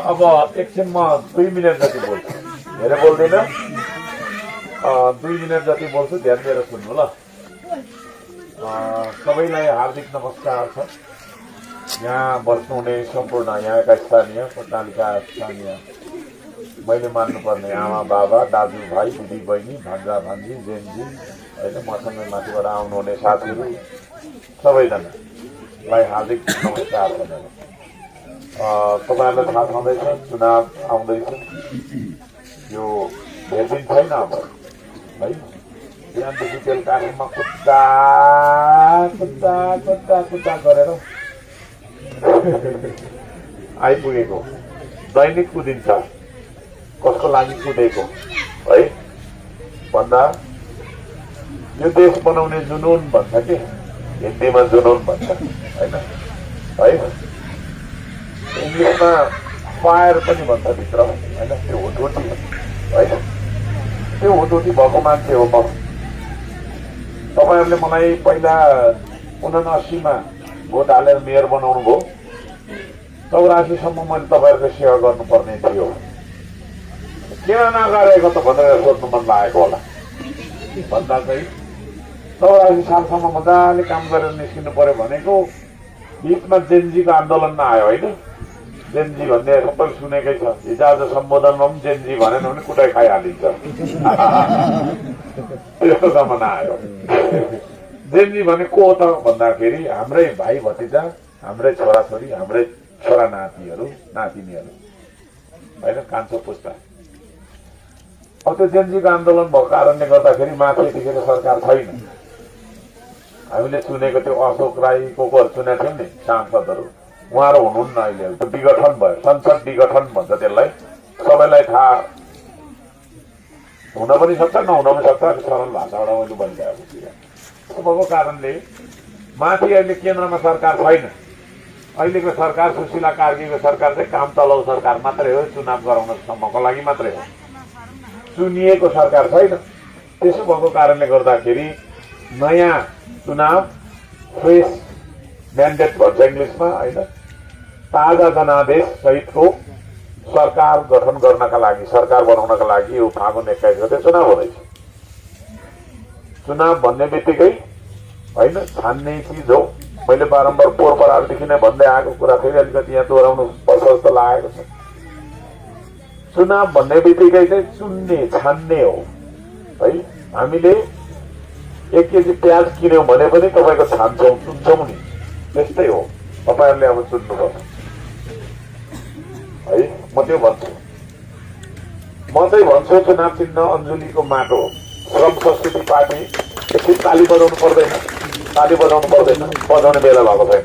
अब एकछिन म 2 मिनट जति बोल्छु, धेरै बोल्दिनँ। 2 मिनट जति बोल्छु, ध्यान दिएर सुन्नु ल। सबैलाई हार्दिक नमस्कार छ। यहाँ बस्नुहुने सम्पूर्ण यहाँका स्थानीय पटनालीका स्थानीय मैले मान्नुपर्ने आमा बाबा दाजु भाइ दिदी बहिनी भान्जा भान्जी जेनजी होइन मसँगै माथिबाट आउनुहुने साथीहरू सबैजनालाई हार्दिक नमस्कार छ मेरो। तपाईँहरूलाई थाहा छँदैछ चुनाव आउँदैछ, यो धेरै दिन छैन अब है। बिहानदेखि बेलुकासम्म कुद्दा कुद्दा कुद्दा कुद्दा गरेर आइपुगेको, दैनिक कुदिन्छ। कसको लागि कुदेको है भन्दा यो देश बनाउने जुनुन भन्छ कि हिन्दीमा जुनुन भन्छ होइन है, इङ्ग्लिसमा फायर पनि भन्छ भित्र होइन। त्यो हुटहुटी होइन, त्यो हुटहुटी भएको मान्छे हो म। तपाईँहरूले मलाई पहिला 79मा भोट हालेर मेयर बनाउनु भयो, 84सम्म मैले तपाईँहरूको सेवा गर्नुपर्ने थियो। किन नगरेको त भनेर सोध्नु मन लागेको होला। भन्दा चाहिँ 84 सालसम्म मजाले काम गरेर निस्किनु पर्यो भनेको बिचमा जेनजीको आन्दोलनमा आयो होइन। जेनजी भन्ने सबैले सुनेकै छ। हिजो आज सम्बोधनमा पनि जेनजी भनेन भने कुटाइ खाइहालिन्छ, यस्तो जमाना आयो। जेनजी भने को हो त भन्दाखेरि हाम्रै भाइ भतिजा, हाम्रै छोराछोरी, हाम्रै छोरा नातिहरू नातिनीहरू होइन, कान्छो पुस्ता। अब त्यो जेनजीको आन्दोलन भएको कारणले गर्दाखेरि माथि यतिखेर सरकार छैन। हामीले सुनेको त्यो अशोक राई कोहरू सुनेको थियौँ नि सांसदहरू, उहाँहरू हुनुहुन्न अहिले। त्यो विघटन भयो, संसद विघटन भन्छ त्यसलाई। सबैलाई थाहा हुन पनि सक्छ नहुन पनि सक्छ, सरल भाषाबाट मैले भनिरहेको छु। भएको कारणले माथि अहिले केन्द्रमा सरकार छैन। अहिलेको सरकार सुशीला कार्कीको सरकार चाहिँ काम चलाउ सरकार मात्रै हो, चुनाव गराउनसम्मको लागि मात्रै हो, चुनिएको सरकार छैन। त्यसो भएको कारणले गर्दाखेरि नयाँ चुनाव, फ्रेस म्यान्डेट भन्छ इङ्ग्लिसमा होइन, ताजा जनादेश सहितको सरकार गठन गर्नका लागि, सरकार बनाउनका लागि यो फागुन 21 गते चुनाव हुँदैछ। चुनाव भन्ने बित्तिकै होइन छान्ने चिज हो। मैले बारम्बार पोहोर परारदेखि नै भन्दै आएको कुरा फेरि अलिकति यहाँ दोहोऱ्याउनु पर्छ जस्तो लागेको छ। चुनाव भन्ने बित्तिकै चाहिँ चुन्ने छान्ने हो है। हामीले 1 केजी प्याज किन्यौँ भने पनि तपाईँको छान्छौँ चुन्छौँ नि, त्यस्तै हो। तपाईँहरूले अब चुन्नुपर्छ है। म त्यो भन्छु। म चाहिँ भन्छु चुनाव चिन्ह अन्जुलीको माटो हो। श्रम संस्कृति पार्टी एकछिन ताली बजाउनु पर्दैन, ताली बजाउनु पर्दैन, बजाउने बेला भएको छैन।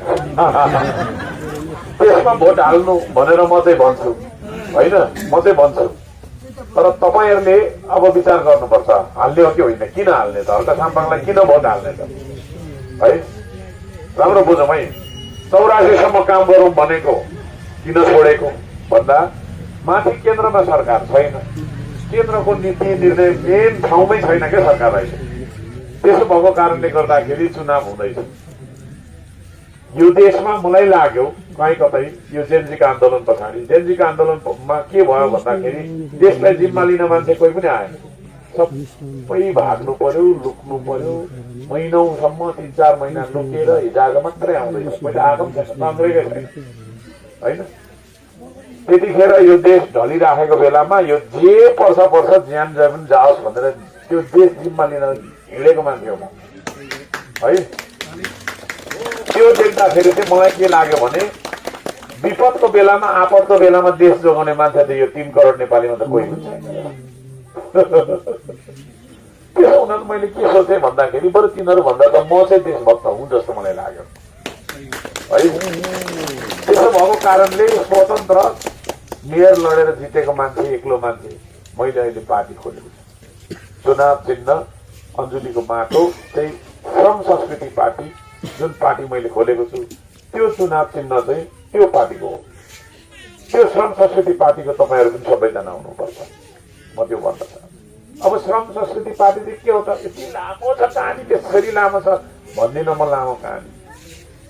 त्यसमा भोट हाल्नु भनेर म चाहिँ भन्छु होइन, म चाहिँ भन्छु। तर तपाईँहरूले अब विचार गर्नुपर्छ हाल्ने हो कि होइन, किन हाल्ने त, हल्का साम्पाङलाई किन भोट हाल्ने त है। राम्रो बुझौँ है। 84सम्म काम गरौँ भनेको किन छोडेको भन्दा माथि केन्द्रमा सरकार छैन, केन्द्रको नीति निर्णय मेन ठाउँमै छैन क्या सरकार अहिले। त्यसो भएको कारणले गर्दाखेरि चुनाव हुँदैछ। यो देशमा मलाई लाग्यो कहीँ कतै यो जेनजीको आन्दोलन पछाडि, जेनजीको आन्दोलनमा के भयो भन्दाखेरि देशलाई जिम्मा लिन मान्छे कोही पनि आएन। सबै भाग्नु पर्यो, लुक्नु पर्यो। महिनौसम्म 3-4 महिना लुकेर हिजो मात्रै आउँदैछ, पहिला आएको पनि छैन, नगरेकै छैन होइन। त्यतिखेर यो देश ढलिराखेको बेलामा यो जे पर्छ ज्यान जय पनि जाओस् भनेर त्यो देश जिम्मा लिन हिँडेको मान्छे हो है। त्यो देख्दाखेरि चाहिँ मलाई के लाग्यो भने विपदको बेलामा, आपदको बेलामा देश जोगाउने मान्छे त यो 3 करोड नेपालीमा त कोही पनि छैन। त्यसो हुनाले मैले के सोचेँ भन्दाखेरि बरु तिनीहरू भन्दा त म चाहिँ देशभक्त हुँ जस्तो मलाई लाग्यो है। त्यसो भएको कारणले स्वतन्त्र मेयर लडेर जितेको मान्छे, एक्लो मान्छे मैले अहिले पार्टी खोलेको छु। चुनाव चिन्ह अन्जुलीको माटो चाहिँ श्रम संस्कृति पार्टी, जुन पार्टी मैले खोलेको छु त्यो चुनाव चिन्ह चाहिँ त्यो पार्टीको हो। त्यो श्रम संस्कृति पार्टीको तपाईँहरू पनि सबैजना हुनुपर्छ, म त्यो भन्न चाहन्छु। अब श्रम संस्कृति पार्टी चाहिँ के हो त, यति लामो छ कहानी, त्यसरी लामो छ भन्दिनँ म लामो कहानी।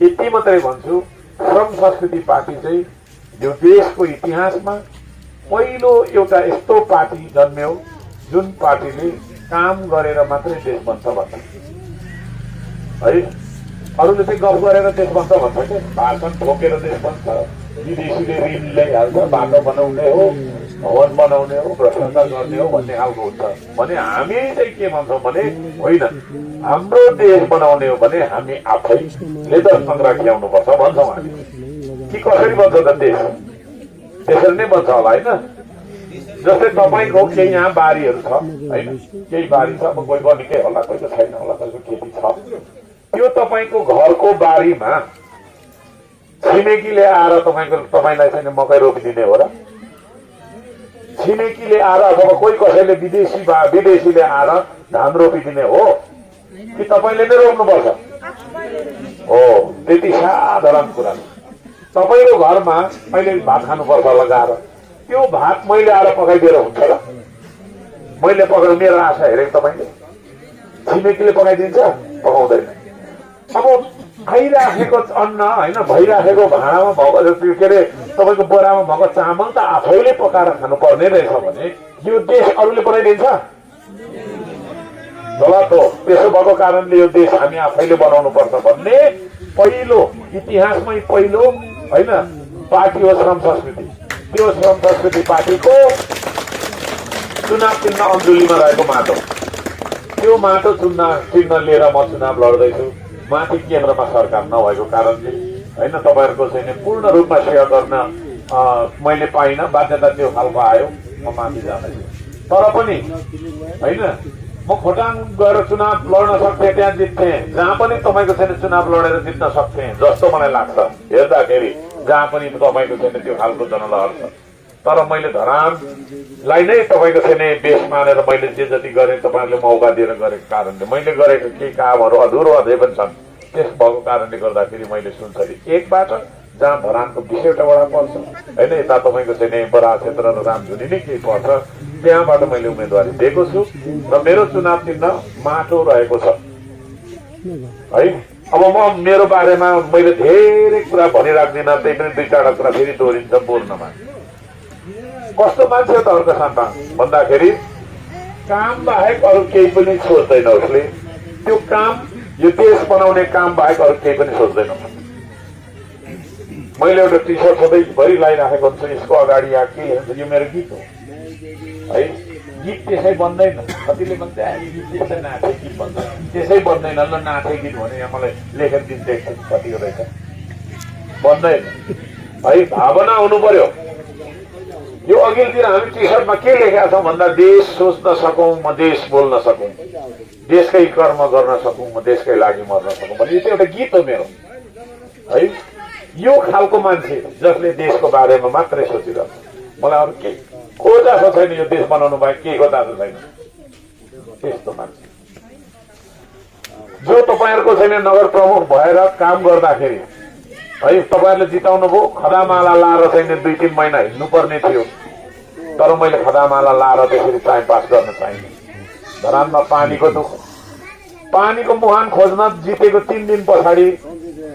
यति मात्रै भन्छु, श्रम संस्कृति पार्टी चाहिँ यो देशको इतिहासमा पहिलो एउटा यस्तो पार्टी जन्म्यो जुन पार्टीले काम गरेर मात्रै देश बन्छ भन्छ है। अरूले चाहिँ गफ गरेर देश बन्छ भन्छ क्या, भाषण ठोकेर देश बन्छ, विदेशीले ऋण ल्याइहाल्छ, बाटो बनाउने हो, भवन बनाउने हो, भ्रष्टाचार गर्ने हो भन्ने खालको हुन्छ भने हामी चाहिँ के भन्छौँ भने होइन, हाम्रो देश बनाउने हो भने हामी आफैले त सङ्ग्रह ल्याउनुपर्छ भन्छौँ हामी। कि कसरी बन्छ त देश? त्यसरी नै बन्छ होला होइन। जस्तै तपाईँको केही यहाँ बारीहरू छ होइन, केही बारी छ, अब कोही बनिकै होला, कोही त छैन होला, कोहीको खेती छ, त्यो तपाईँको घरको बारीमा छिमेकीले आएर तपाईँलाई चाहिँ मकै रोपिदिने हो र? छिमेकीले आएर अथवा कोही कसैले विदेशीले आएर धान रोपिदिने हो कि तपाईँले नै रोप्नुपर्छ? हो, त्यति साधारण कुरा। तपाईँको घरमा मैले भात खानुपर्छ लगाएर, त्यो भात मैले आएर पकाइदिएर हुन्छ र? मैले पकाएर मेरो आशा हेरेको तपाईँले? छिमेकीले पकाइदिन्छ? पकाउँदैन। अब खाइराखेको अन्न होइन, भइराखेको भाँडामा भएको के अरे तपाईँको बोरामा भएको चामल त आफैले पकाएर खानुपर्ने रहेछ भने यो देश अरूले बनाइदिन्छ? गलत हो। त्यसो भएको कारणले यो देश हामी आफैले बनाउनु पर्छ भन्ने पहिलो इतिहासमै पहिलो होइन पार्टी हो श्रम संस्कृति। त्यो श्रम संस्कृति पार्टीको चुनाव चिन्ह अञ्जुलीमा रहेको माटो, त्यो माटो चिन्ह लिएर म चुनाव लड्दैछु। माथि केन्द्रमा सरकार नभएको कारणले होइन तपाईँहरूको चाहिँ पूर्ण रूपमा सेवा गर्न मैले पाइनँ, बाध्यता त्यो खालको आयो, म माथि जाँदैछु। तर पनि होइन म खोटाङ गएर चुनाव लड्न सक्थेँ, त्यहाँ जित्थेँ। जहाँ पनि तपाईँको छैन चुनाव लडेर जित्न सक्थेँ जस्तो मलाई लाग्छ हेर्दाखेरि, जहाँ पनि तपाईँको छैन त्यो खालको जनलहर छ। तर मैले धरानलाई नै तपाईँको छैन बेस मानेर मैले जे जति गरेँ तपाईँहरूले मौका दिएर गरेको कारणले मैले गरेको केही कामहरू अधुरो अझै पनि छन्। त्यस भएको कारणले गर्दाखेरि मैले सुनसरी एकबाट जहाँ धरानको 20वटा वडा पर्छ होइन, यता तपाईँको चाहिँ बराह क्षेत्र र रामधुनी नै केही पर्छ, त्यहाँबाट मैले उम्मेदवारी दिएको छु र मेरो चुनाव चिन्ह माटो रहेको छ है। अब म मेरो बारेमा मैले धेरै कुरा भनिराख्दिनँ, त्यही पनि 2-4वटा कुरा फेरि दोहोरिन्छ बोल्नमा। कस्तो मान्छे हो त अर्को सन्तान भन्दाखेरि काम बाहेक अरू केही पनि सोच्दैन उसले। त्यो काम, यो देश बनाउने काम बाहेक अरू केही पनि सोच्दैन। मैले एउटा टी सर्ट सधैँभरि लगाइराखेको हुन्छ, यसको अगाडि यहाँ के हुन्छ, यो मेरो गीत हो है। गीत त्यसै बन्दैन, कतिले भन्छ गीत त्यसै नाथे गीत भन्छ, त्यसै बन्दैन। ल नाथे गीत भने यहाँ मलाई लेखेर दिन देख्छ कतिको रहेछ, बन्दैन है। भावना हुनु पर्यो। यो अघिल्तिर हामी टी सर्टमा के लेखेका छौँ भन्दा देश सोच्न सकौँ म देश बोल्न सकौँ, देशकै कर्म गर्न सकौँ म देशकै लागि मर्न सकौँ भने यो चाहिँ एउटा गीत हो मेरो है। यो खालको मान्छे जसले देशको बारेमा मात्रै सोचिरहन्छ, मलाई अरू केही खोजाको छैन, यो देश बनाउनु बाहेक केहीको दाजु छैन। त्यस्तो मान्छे जो तपाईँहरूको छैन नगर प्रमुख भएर काम गर्दाखेरि है, तपाईँहरूले जिताउनु भयो, खदामाला लाएर चाहिँ 2-3 महिना हिँड्नुपर्ने थियो, तर मैले खदामाला लाएर त्यसरी टाइम पास गर्न चाहिने। धरानमा पानीको दुःख, पानीको मुहान खोज्न जितेको 3 दिन पछाडि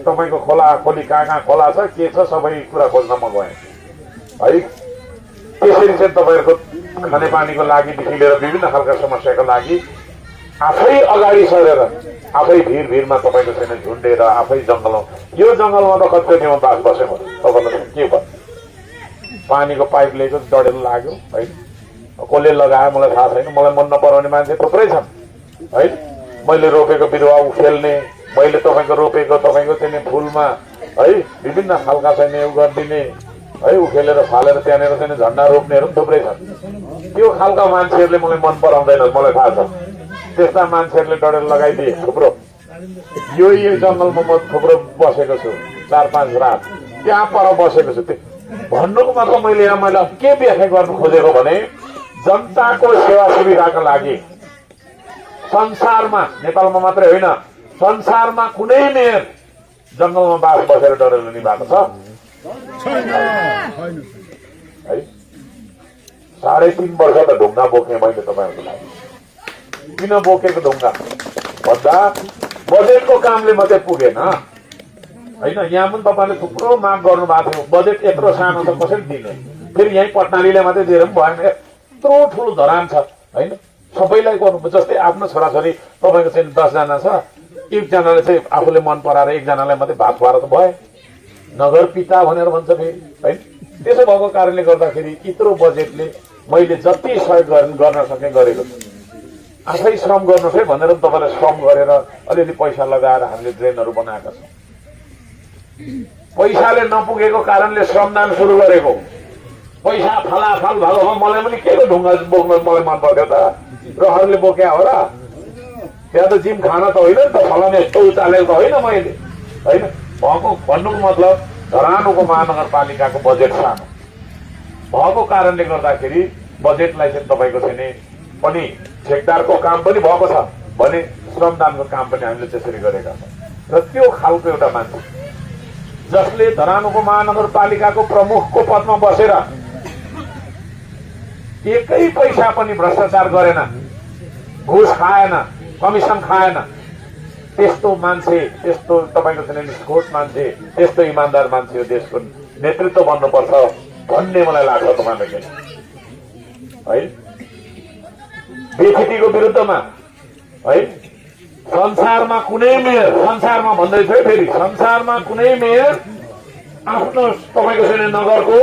तपाईँको खोली कहाँ खोला छ के छ सबै कुरा खोज्न म गएँ है। त्यसरी चाहिँ तपाईँहरूको खानेपानीको लागिदेखि लिएर विभिन्न खालका समस्याको लागि आफै अगाडि सरेर आफै भिरमा तपाईँको छैन झुन्डेर आफै जङ्गलमा, यो जङ्गलमा त कतिचोटि म बास बसेँ म तपाईँलाई के भन्नु। पानीको पाइप लिएको डढेलो लाग्यो है, कसले लगायो मलाई थाहा छैन, मलाई मन नपराउने मान्छे थुप्रै छन् है। मैले रोपेको बिरुवा उखेल्ने, मैले तपाईँको रोपेको तपाईँको चाहिँ फुलमा है विभिन्न खालका चाहिँ यो गरिदिने है, उखेलेर फालेर त्यहाँनिर चाहिँ झन्डा रोप्नेहरू पनि थुप्रै छन्। त्यो खालका मान्छेहरूले मलाई मन पराउँदैन, मलाई थाहा छ। त्यस्ता मान्छेहरूले डढेर लगाइदिए थुप्रो। यो जङ्गलमा म थुप्रो बसेको छु, 4-5 रात त्यहाँ पर बसेको छु। भन्नुको मतलब मैले के व्याख्या गर्नु खोजेको भने जनताको सेवा सुविधाका लागि संसारमा, नेपालमा मात्रै होइन संसारमा कुनै मेयर जङ्गलमा बास बसेर डढेर निभाएको छ है। 3.5 वर्ष त ढुङ्गा बोकेँ मैले तपाईँहरूको लागि। किन बोकेको ढुङ्गा भन्दा बजेटको कामले मात्रै पुगेन, होइन। यहाँ पनि तपाईँले थुप्रो माग गर्नु भएको थियो, बजेट यत्रो सानो छ कसरी दिने, फेरि यहीँ पटनालीले मात्रै दिएर पनि भएन, यत्रो ठुलो धरान छ होइन। सबैलाई गर्नु, जस्तै आफ्नो छोराछोरी तपाईँको चाहिँ 10 जना छ, एकजनाले चाहिँ आफूले मन पराएर एकजनालाई मात्रै भात खुवाएर त भयो, नगर पिता भनेर भन्छ फेरि होइन। त्यसो भएको कारणले गर्दाखेरि यत्रो बजेटले मैले जति सहयोग गर्न सकेँ गरेको छु। आफै श्रम गर्नुहोस् है भनेर तपाईँलाई श्रम गरेर अलिअलि पैसा लगाएर हामीले ड्रेनहरू बनाएका छौँ। पैसाले नपुगेको कारणले श्रमदान सुरु गरेको। पैसा फलाफल भएको मलाई पनि के को ढुङ्गा बोक्न मलाई मन पर्थ्यो त, रहरले बोक्या हो र, त्यहाँ त जिम खान त होइन नि त, फलाउने यस्तो उचालेको त होइन मैले होइन। भएको भन्नुको मतलब धरानको महानगरपालिकाको बजेट सानो भएको कारणले गर्दाखेरि बजेटलाई चाहिँ तपाईँको चाहिँ नि पनि ठेकदारको काम पनि भएको छ भने श्रमदानको काम पनि हामीले त्यसरी गरेका छौँ। र त्यो खालको एउटा मान्छे जसले धरानको महानगरपालिकाको प्रमुखको पदमा बसेर एकै पैसा पनि भ्रष्टाचार गरेन, घुस खाएन, कमिसन खाएन, त्यस्तो मान्छे, त्यस्तो तपाईँको चाहिँ निष्ठोर मान्छे, त्यस्तो इमान्दार मान्छे यो देशको नेतृत्व बन्नुपर्छ भन्ने मलाई लाग्छ तपाईँलाई है। बेफितीको विरुद्धमा है संसारमा कुनै मेयर, संसारमा भन्दैछ है फेरि, संसारमा कुनै मेयर आफ्नो तपाईँको चाहिँ नगरको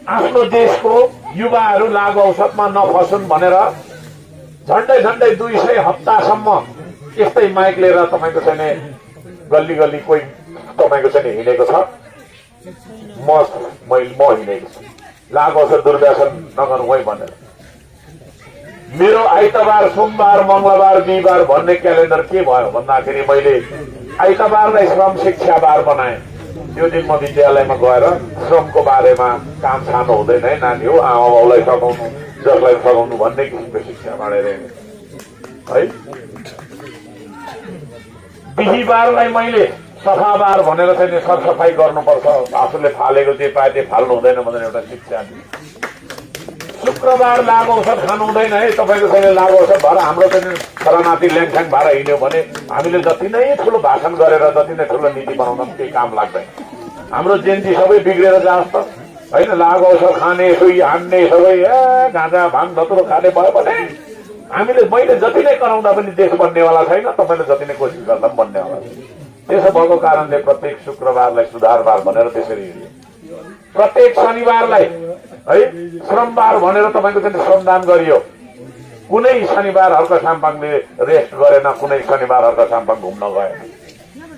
आफ्नो देशको युवाहरू लागु औषधमा नफसुन् भनेर झन्डै 200 हप्तासम्म यस्तै माइक लिएर तपाईँको चाहिँ गल्ली गल्ली कोही तपाईँको चाहिँ हिँडेको छ, म हिँडेको छु, लागु औषध दुर्व्यसन नगर्नु है भनेर। मेरो आइतबार, सोमबार, मङ्गलबार, बिहिबार भन्ने क्यालेन्डर के भयो भन्दाखेरि मैले आइतबारलाई श्रम शिक्षा बार बनाएँ। त्यो दिन म विद्यालयमा गएर श्रमको बारेमा काम छानो हुँदैन है नानी हो, आमा बाउलाई सघाउनु, जसलाई सघाउनु भन्ने किसिमको शिक्षा बाँडेर है। बिहिबारलाई मैले सफाबार भनेर चाहिँ सरसफाइ गर्नुपर्छ, आफूले फालेको जे पाए त्यो फाल्नु हुँदैन भनेर एउटा शिक्षा दिए। शुक्रबार लागु औषध खानु हुँदैन है, तपाईँको चाहिँ लागु औषध भएर हाम्रो चाहिँ शरणार्थी ल्याङफ्याङ भएर हिँड्यो भने हामीले जति नै ठुलो भाषण गरेर जति नै ठुलो नीति बनाउन केही काम लाग्दैन। हाम्रो जेन्जी सबै बिग्रेर जाओस् त होइन, लागु औषध खाने, सुई हान्ने, सबै गाँजा भाङ धतुरो खाने भयो भने हामीले मैले जति नै कराउँदा पनि देश बन्नेवाला छैन, तपाईँले जति नै कोसिस गर्दा पनि बन्नेवाला छैन। त्यसो भएको कारणले प्रत्येक शुक्रबारलाई सुधारबार भनेर त्यसरी हिँड्यो। प्रत्येक शनिबारलाई है श्रमबार भनेर तपाईँको चाहिँ श्रमदान गरियो। कुनै शनिबार हर्क साम्पाङले रेस्ट गरेन, कुनै शनिबार हर्क साम्पाङ घुम्न गएन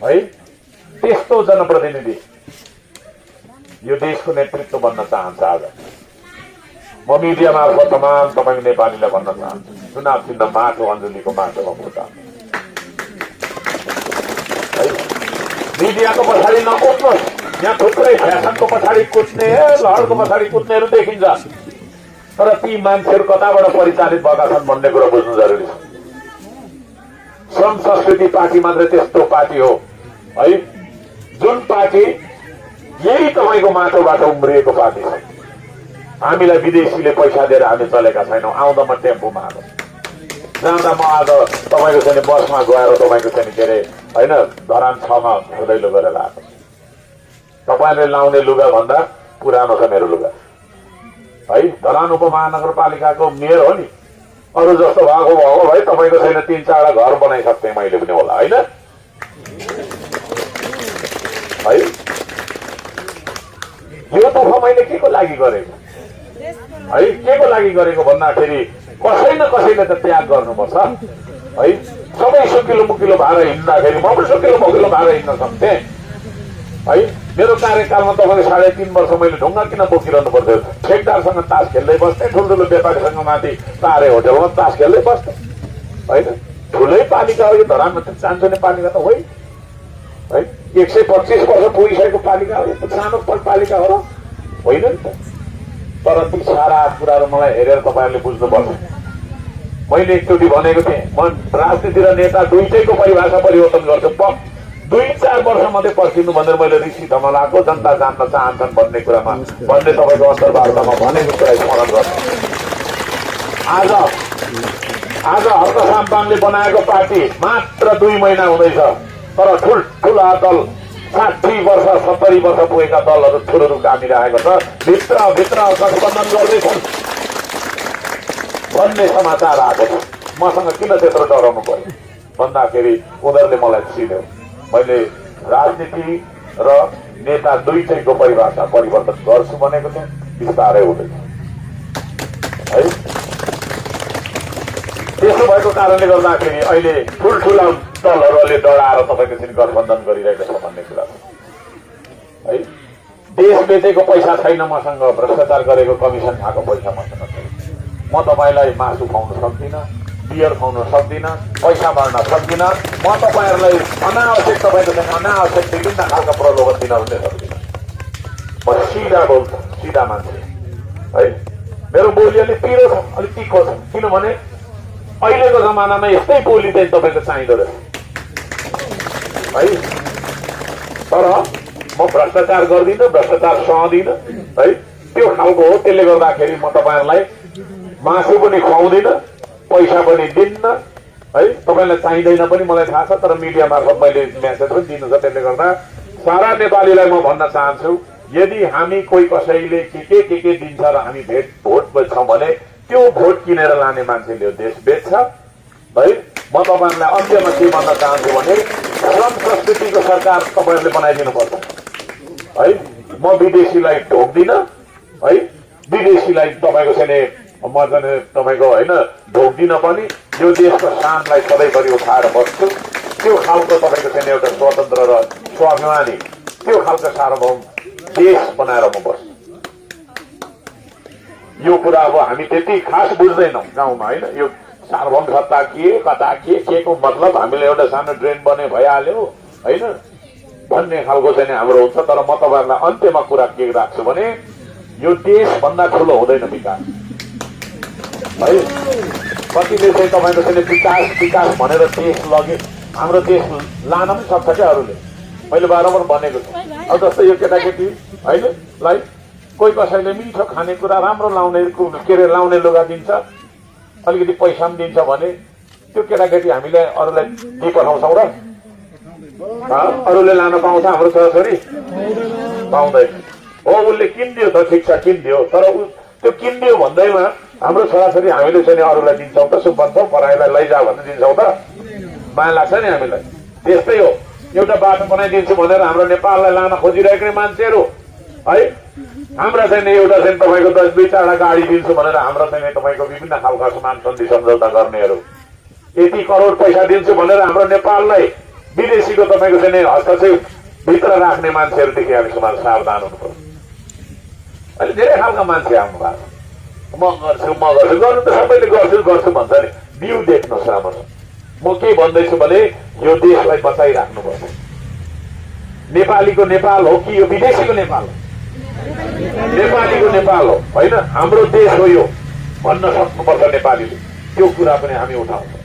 है। त्यस्तो जनप्रतिनिधि यो देशको नेतृत्व बन्न चाहन्छ। आज म मिडिया मार्फत तमाम तपाईँको नेपालीलाई भन्न चाहन्छु, चुनाव चिन्ह माटो, अञ्जुलीको माटोमा भोट हाल्नु है। मिडियाको पछाडि नकुद्नुहोस्, यहाँ थुप्रै फ्यासनको पछाडि कुद्ने, लहरको पछाडि कुद्नेहरू देखिन्छ, तर ती मान्छेहरू कताबाट परिचालित भएका छन् भन्ने कुरा बुझ्नु जरुरी छ। श्रम संस्कृति पार्टी मात्रै त्यस्तो पार्टी हो है जुन पार्टी यही तपाईँको माटोबाट उम्रिएको पार्टी छ। हामीलाई विदेशीले पैसा दिएर हामी चलेका छैनौँ। आउँदा म टेम्पोमा आएको, जाँदा म आज तपाईँको चाहिँ बसमा गएर तपाईँको चाहिँ के अरे होइन धरान 6 मा दैलो गरेर आएको। तपाईँले लाउने लुगा भन्दा पुरानो छ मेरो लुगा है। धरान उपमहानगरपालिकाको मेयर हो नि, अरू जस्तो भएको भए तपाईँको छैन 3-4 घर बनाइसक्थेँ मैले पनि होला होइन है। यो दुःख मैले के को लागि गरेको है, के को लागि गरेको भन्दाखेरि कसै न कसैले त त्याग गर्नुपर्छ है। सबै सुकिलो मुकिलो भएर हिँड्दाखेरि म पनि सुकिलो मुकिलो भएर हिँड्न सक्थेँ है। मेरो कार्यकालमा तपाईँको 3.5 वर्ष मैले ढुङ्गा किन बोकिरहनु पर्थ्यो? ठेकदारसँग तास खेल्दै बस्थेँ, ठुल्ठुलो व्यापारीसँग माथि तारे होटलमा तास खेल्दै बस्थेँ होइन। ठुलै पालिका हो यो धरानमा, चान्चुने पालिका त होइन है। 125 वर्ष पुगिसकेको पालिका हो, यो सानो पालिका हो र होइन नि त। तर ती सारा कुराहरू मलाई हेरेर तपाईँहरूले बुझ्नुपर्छ। मैले एकचोटि भनेको थिएँ, म राजनीति र नेता दुईटैको परिभाषा परिवर्तन गर्छु। 2-4 वर्ष मात्रै पर्खिनु भनेर मैले ऋषि धमलाको जनता जान्न चाहन्छन् भन्ने कुरामा भन्ने तपाईँको अन्तर्वार्तामा भनेको कुरा स्मरण गर्छु। आज हर्क साम्पाङले बनाएको पार्टी मात्र 2 महिना हुँदैछ, तर ठुल्ठुला दल 60 वर्ष 70 वर्ष पुगेका दलहरू ठुलो कामिरहेको छ, भित्र गठबन्धन गर्दैछन् भन्ने समाचार आएको छ। मसँग किन त्यत्रो डराउनु पर्यो भन्दाखेरि उनीहरूले मलाई चिन्यो। मैले राजनीति र नेता दुईटैको परिभाषा परिवर्तन गर्छु भनेको थिएँ, बिस्तारै हुँदैछ है। त्यसो भएको कारणले गर्दाखेरि अहिले ठुल्ठुला दलहरूले डराएर तपाईँको चाहिँ गठबन्धन गरिरहेको छ भन्ने कुरा छ है। देश बेचेको पैसा छैन मसँग, भ्रष्टाचार गरेको कमिसन खाएको पैसा मसँग छैन। म तपाईँलाई मासु खुवाउन सक्दिनँ, बियर खुवाउन सक्दिनँ, पैसा बाँड्न सक्दिनँ। म तपाईँहरूलाई अनावश्यक तपाईँको चाहिँ अनावश्यक विभिन्न खालका प्रलोभन दिन पनि सक्दिनँ। म सिधा बोल्छु, सिधा मान्छे है। मेरो बोली अलिक पिरो छ, अलिक तिखो छ, किनभने अहिलेको जमानामा यस्तै बोली चाहिँ तपाईँको चाहिँदो रहेछ है। तर म भ्रष्टाचार गर्दिनँ, भ्रष्टाचार सहदिनँ है। त्यो खालको हो। त्यसले गर्दाखेरि म तपाईँहरूलाई मासु पनि खुवाउँदिनँ, पैसा पनि दिन्न है। तपाईँलाई चाहिँदैन पनि मलाई थाहा छ, तर मिडिया मार्फत मैले मेसेज पनि दिनु छ। त्यसले गर्दा सारा नेपालीलाई म भन्न चाहन्छु, यदि हामी कोही कसैले के दिन्छ र हामी भोट बेच्छौँ भने त्यो भोट किनेर लाने मान्छेले देश बेच्छ है। म तपाईँहरूलाई अन्त्यमा के भन्न चाहन्छु भने श्रम संस्कृतिको सरकार तपाईँहरूले बनाइदिनुपर्छ है। म विदेशीलाई ढोक्दिनँ है, विदेशीलाई तपाईँको चाहिँ म चाहिँ तपाईँको होइन ढोक्दिनँ पनि। यो देशको शानलाई सधैँभरि उठाएर बस्छु। त्यो खालको तपाईँको चाहिँ एउटा स्वतन्त्र र स्वाभिमानी त्यो खालको सार्वभौम देश बनाएर म बस्छु। यो कुरा अब हामी त्यति खास बुझ्दैनौँ गाउँमा होइन। यो सार्वभौम सत्ता के कता के को मतलब हामीले एउटा सानो ड्रेन बने भइहाल्यो होइन भन्ने खालको चाहिँ हाम्रो हुन्छ। तर म तपाईँहरूलाई अन्त्यमा कुरा के राख्छु भने यो देशभन्दा ठुलो हुँदैन विकास है। कतिले चाहिँ तपाईँको चाहिँ विकास भनेर देश लगे, हाम्रो देश लान पनि सक्छ क्या अरूले। मैले बारम्बार भनेको छु। अब जस्तै यो केटाकेटी होइन लाई कोही कसैले मिठो खानेकुरा राम्रो लाउने के अरे लाउने लुगा दिन्छ, अलिकति पैसा पनि दिन्छ भने त्यो केटाकेटी हामीले अरूलाई दिइ पठाउँछौँ र अरूले लान पाउँछ हाम्रो छोराछोरी? पाउँदैन। हो उसले किनिदियो त ठिक छ किनिदियो, तर त्यो किनिदियो भन्दैमा हाम्रो छोराछोरी हामीले चाहिँ अरूलाई दिन्छौँ त, सुप भन्छौँ, पराइलाई लैजा भन्ने दिन्छौँ त, माया लाग्छ नि हामीलाई। त्यस्तै हो, एउटा बाटो बनाइदिन्छु भनेर हाम्रो नेपाललाई लान खोजिरहेको मान्छेहरू है। हाम्रा चाहिँ एउटा चाहिँ तपाईँको 10-20 गाडी दिन्छु भनेर हाम्रो चाहिँ तपाईँको विभिन्न खालका समान सन्धि सम्झौता गर्नेहरू, यति करोड पैसा दिन्छु भनेर हाम्रो नेपाललाई विदेशीको तपाईँको चाहिँ हस्तक्षेप भित्र राख्ने मान्छेहरूदेखि हामी समाज सावधान हुनु पर्छ। अहिले धेरै खालका मान्छे आउनु भएको छ। म गर्छु गर्नु त सबैले गर्छु भन्छ नि। बिउ देख्नुहोस् राम्रो। म के भन्दैछु भने यो देशलाई बचाइराख्नुपर्छ। नेपालीको नेपाल हो कि यो विदेशीको नेपाल हो? नेपालीको नेपाल हो होइन, हाम्रो देश हो यो भन्न सक्नुपर्छ नेपालीले। त्यो कुरा पनि हामी उठाउँछौँ।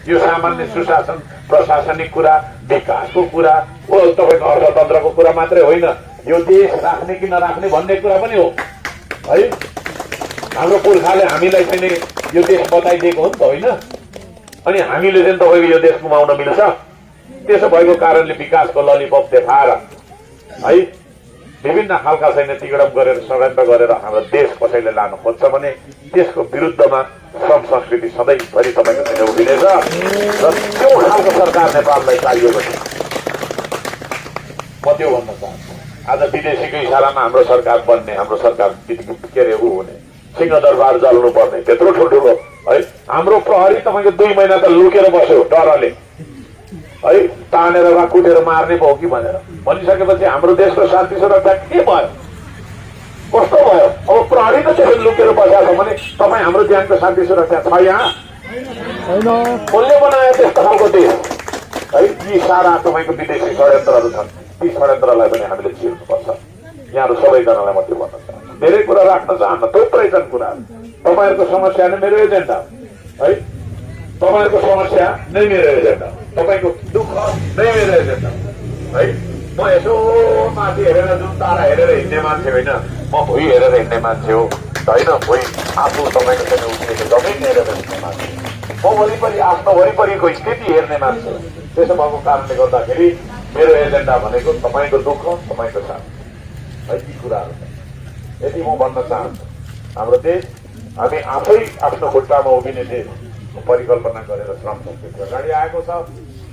यो सामान्य सुशासन प्रशासनिक कुरा, विकासको कुरा हो, तपाईँको अर्थतन्त्रको कुरा मात्रै होइन, यो देश राख्ने कि नराख्ने भन्ने कुरा पनि हो है। हाम्रो पुर्खाले हामीलाई चाहिँ यो देश बताइदिएको हो नि त होइन। अनि हामीले चाहिँ तपाईँको यो देश गुमाउन मिल्छ? त्यसो भएको कारणले विकासको ललिपप देखाएर है विभिन्न खालका चाहिँ तिगडम गरेर षड्यन्त्र गरेर हाम्रो देश कसैले लानु खोज्छ भने त्यसको विरुद्धमा श्रम संस्कृति सधैँभरि तपाईँको चाहिँ उभिनेछ र त्यो खालको सरकार नेपाललाई चाहिएको छ। म त्यो भन्न चाहन्छु। आज विदेशीको इसारामा हाम्रो सरकार बन्ने, हाम्रो सरकार के अरे ऊ हुने, सिंहदरबार जल्नु पर्ने, त्यत्रो ठुल्ठुलो है। हाम्रो प्रहरी तपाईँको 2 महिना त लुकेर बस्यो डरले है, तानेर वा कुटेर मार्ने भयो कि भनेर भनिसकेपछि हाम्रो देशको शान्ति सुरक्षा के भयो, कस्तो भयो? अब प्रहरी त त्यसरी लुकेर बसेको छ भने तपाईँ हाम्रो ज्यानको शान्ति सुरक्षा छ यहाँ? कसले बनायो त्यस्तो खालको देश है? यी सारा तपाईँको विदेशी षड्यन्त्रहरू छन्, ती षड्यन्त्रलाई पनि हामीले चिर्नुपर्छ। यहाँहरू सबैजनालाई म त्यो भन्न चाहन्छु। धेरै कुरा राख्न चाहन्न, थुप्रै छन् कुराहरू। तपाईँहरूको समस्या नै मेरो एजेन्डा है, तपाईँहरूको समस्या नै मेरो एजेन्डा, तपाईँको दुःख नै मेरो एजेन्डा है। म यसो माथि हेरेर जुन तारा हेरेर हिँड्ने मान्छे होइन, म भुइँ हेरेर हिँड्ने मान्छे हो होइन। भुइँ आफू तपाईँको चाहिँ उठेको जमिन हेरेर हिँड्ने मान्छे, म वरिपरि आफ्नो वरिपरिको स्थिति हेर्ने मान्छे। त्यसो भएको कारणले गर्दाखेरि मेरो एजेन्डा भनेको तपाईँको दुःख, तपाईँको साथ है, यी कुराहरू यदि म भन्न चाहन्छु। हाम्रो देश हामी आफै आफ्नो खुट्टामा उभिने देश परिकल्पना गरेर श्रम संस्कृति अगाडि आएको छ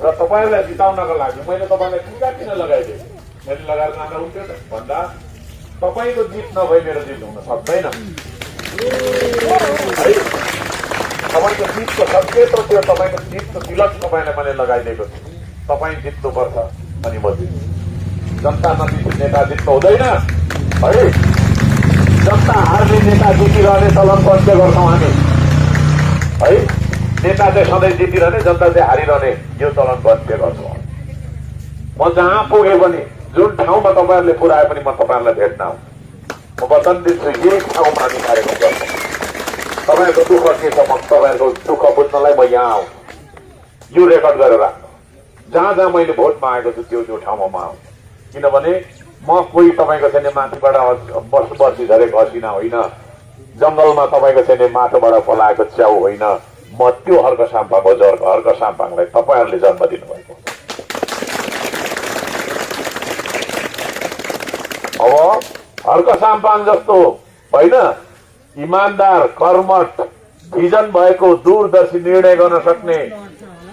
र तपाईँहरूलाई जिताउनको लागि मैले तपाईँलाई टिका किन लगाइदिएँ, मैले लगाएर जाँदा हुन्थ्यो त भन्दा तपाईँको जित नभई मेरो जित हुन सक्दैन है। तपाईँको जितको सङ्केत हो त्यो, तपाईँको जितको तिलक तपाईँलाई मैले लगाइदिएको छु। तपाईँ जित्नुपर्छ अनि म जित्छु। जनता नजित नेता जित्नु हुँदैन है। जनता हार्ने नेता जितिरहने चलन बन्द गर्छौँ हामी है। नेता चाहिँ सधैँ जितिरहने, जनता चाहिँ हारिरहने, यो चलन बन्द गर्छौँ। म जहाँ पुगे पनि, जुन ठाउँमा तपाईँहरूले पुऱ्याए पनि म तपाईँहरूलाई भेट्न आउँछु। म वचन दिन्छु यही ठाउँमा हामी कार्यक्रम गर्छौँ। तपाईँहरूको दुःख के छ, म तपाईँहरूको दुःख बुझ्नलाई म यहाँ आउँछु। यो रेकर्ड गरेर राख्नु। जहाँ जहाँ मैले भोट मागेको छु त्यो त्यो ठाउँमा म आउँछु। किनभने म कोही तपाईँको चाहिँ माथिबाट बस्ती झरेको हसिना होइन, जङ्गलमा तपाईँको चाहिँ माटोबाट फलाएको च्याउ होइन। म त्यो हर्क साम्पाङको हर्क साम्पाङलाई तपाईँहरूले जन्म दिनुभएको। अब हर्क साम्पाङ जस्तो होइन इमान्दार, कर्मठ, भिजन भएको, दूरदर्शी निर्णय गर्न सक्ने,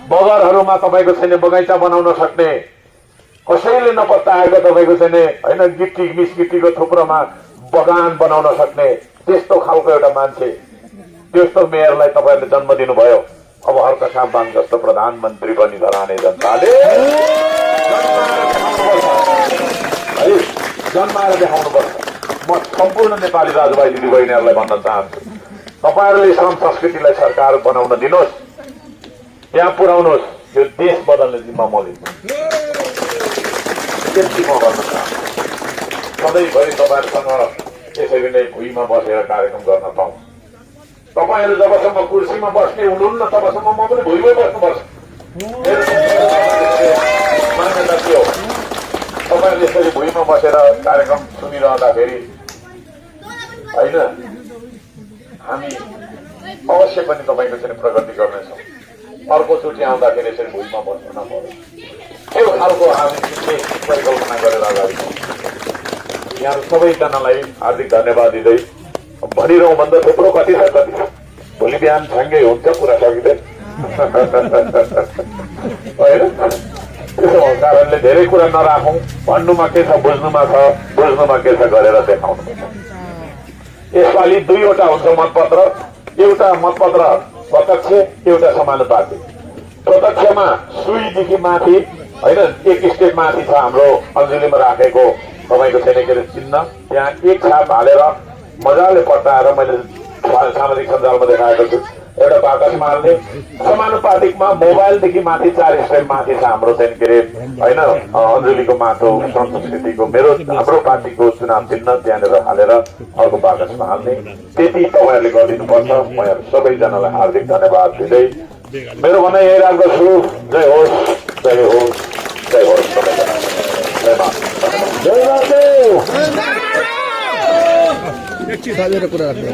बगरहरूमा तपाईँको छैन बगैँचा बनाउन सक्ने, कसैले नपत्ताएको तपाईँको छैन होइन गिट्टी मिसगिट्टीको थुप्रोमा बगान बनाउन सक्ने त्यस्तो खालको एउटा मान्छे, त्यस्तो मेयरलाई तपाईँहरूले जन्म दिनुभयो। अब हर्क साम्पाङ जस्तो प्रधानमन्त्री पनि धराने जनताले है जन्माएर देखाउनुपर्छ। म सम्पूर्ण नेपाली दाजुभाइ दिदीबहिनीहरूलाई भन्न चाहन्छु, तपाईँहरूले श्रम संस्कृतिलाई सरकार बनाउन दिनुहोस्, त्यहाँ पुर्याउनुहोस्। यो देश बदल्ने जिम्मा म लिन्छु। त्यति म गर्न चाहन्छु। सधैँभरि तपाईँहरूसँग यसरी नै भुइँमा बसेर कार्यक्रम गर्न पाऊँ। तपाईँहरू जबसम्म कुर्सीमा बस्ने हुनुहुन्न तबसम्म म पनि भुइँमै बस्नुपर्छ। मान्यता के हो? तपाईँहरूले यसरी भुइँमा बसेर कार्यक्रम सुनिरहँदाखेरि होइन हामी अवश्य पनि तपाईँको चाहिँ प्रगति गर्नेछौँ। अर्कोचोटि आउँदाखेरि यसरी भुइँमा बस्नु नपर्यो। त्यो खालको हामी परिकल्पना गरेर अगाडि यहाँहरू सबैजनालाई हार्दिक धन्यवाद दिँदै भनिरहँ भन्दा थुप्रो कति छ कति भोलि बिहान छाङ्गै हुन्छ, कुरा सकिँदैन होइन। त्यसो भएको कारणले धेरै कुरा नराखौँ। भन्नुमा के छ, बुझ्नुमा छ, बुझ्नुमा के छ गरेर देखाउनु। यसपालि दुईवटा हुन्छ मतपत्र, एउटा मतपत्र प्रत्यक्ष, एउटा समानुपातिक। प्रत्यक्षमा सुईदेखि माथि होइन एक स्टेप माथि छ हाम्रो अञ्जुलीमा राखेको तपाईँको छैन के अरे चिन्ह, त्यहाँ एक छाप हालेर मजाले पट्टाएर मैले सामाजिक सञ्जालमा देखाएको छु एउटा बाकसमा हाल्ने। समानुपातिकमा मोबाइलदेखि माथि 4 स्टेप माथि छ हाम्रो चाहिँ के अरे होइन अञ्जुलीको माथो श्रम संस्कृतिको मेरो हाम्रो पार्टीको चुनाव चिन्ह त्यहाँनिर हालेर अर्को बाकसमा हाल्ने। त्यति तपाईँहरूले गरिदिनुपर्छ। म सबैजनालाई हार्दिक धन्यवाद दिँदै मेरो भनाइ यही राख्दछु। जय होस्, जय होस्, जय होस् सबैजना। जय मा, जय एक चीज हालेर कुरा राख्नु।